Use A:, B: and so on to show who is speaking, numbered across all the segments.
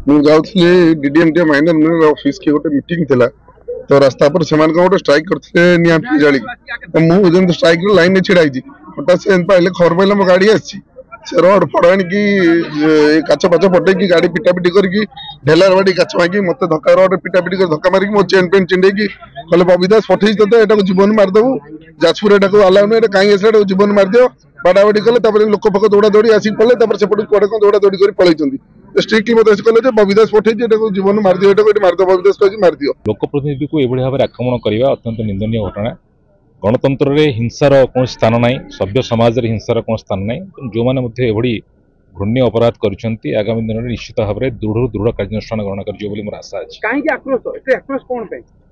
A: मुझे डीडीएमटी minor मिनर office की गोटे मीटिंग थिला तो रास्ता पर से गोटे स्ट्राइक करते निया जाली तो मुझे स्ट्राइक लाइन में छिड़ा हठात से पाइले खबर पाइले मो गाड़ी आसी से रोड पड़ाणी की काच पाच पटे की गाड़ी पिटापिटी करके ढेलार बाड़ी काच भांगी मत धक्का रोड पिटापिटी कर धक्का मारिक मो चेन पेन चिंडे कहले बबीदास पठे तो जीवन मारिदेबू जाजपुर एटा अलाउ नहीं कहीं आसा जीवन मारिदियो बाड़ाबाड़ी कले लोक फक दौड़ा दौड़ी आसिक पड़े सेपट कड़े कौन दौड़ा दौड़ी कर पलैंती स्ट्रिक्टली मत कहले बबीदास पठे जीवन मारिदियो मारिद बबीदास कह मारिदियो
B: लोकप्रतिनिधि को यह भाव आक्रमण करने अत्यंत निंदनीय घटना। गणतंत्र में हिंसार कौन स्थान ना, सभ्य समाज में हिंसार कौन स्थान ना। जो मैंने घृण्य अपराध कर आगामी दिन में निश्चित भाव में दृढ़ कार्यानुष्ठान ग्रहण कर मोर आशा अच्छे।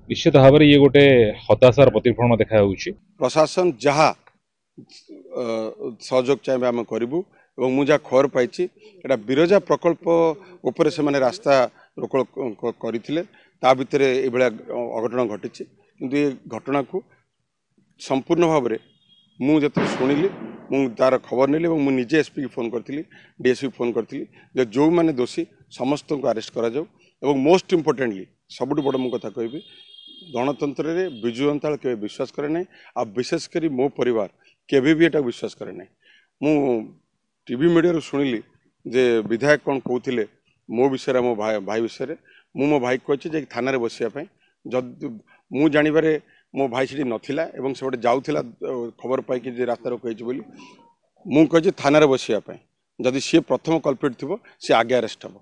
B: निश्चित भाव में ये गोटे हताशार प्रतिफलन देखा।
C: प्रशासन जहाँ सहयोग चाहिए आम करूँ और मुझे खबर पाई बिरजा प्रकल्प उपरे से माने रास्ता रोक करते भितर ये अघटन घटी किंतु ये घटना को संपूर्ण भाव में मुझे शुणिली तार खबर नेली और मुझे एसपी की फोन करी डीएसपी फोन करी जो मैंने दोषी समस्त को अरेस्ट करा मोस्ट इम्पोर्टेंटली सबुठ बड़ मु कथा कहि गणतंत्र रे विजु जनता के विश्वास करे ना आ विशेषकर मो परिवार केवे भी एटा विश्वास करे ना। मु टीवी मीडिया शुणिली जे विधायक कौन कहते मो विषय मो भाई विषय मो भाई कही थाना रे बसिया जब मु जानवे मो भाई से नथिला एवं से जाऊला खबर पाई रास्ता रोक बोली मु कही थाना रे बसिया जदि सी प्रथम कल्प्रिट थी सी आगे अरेस्ट हम।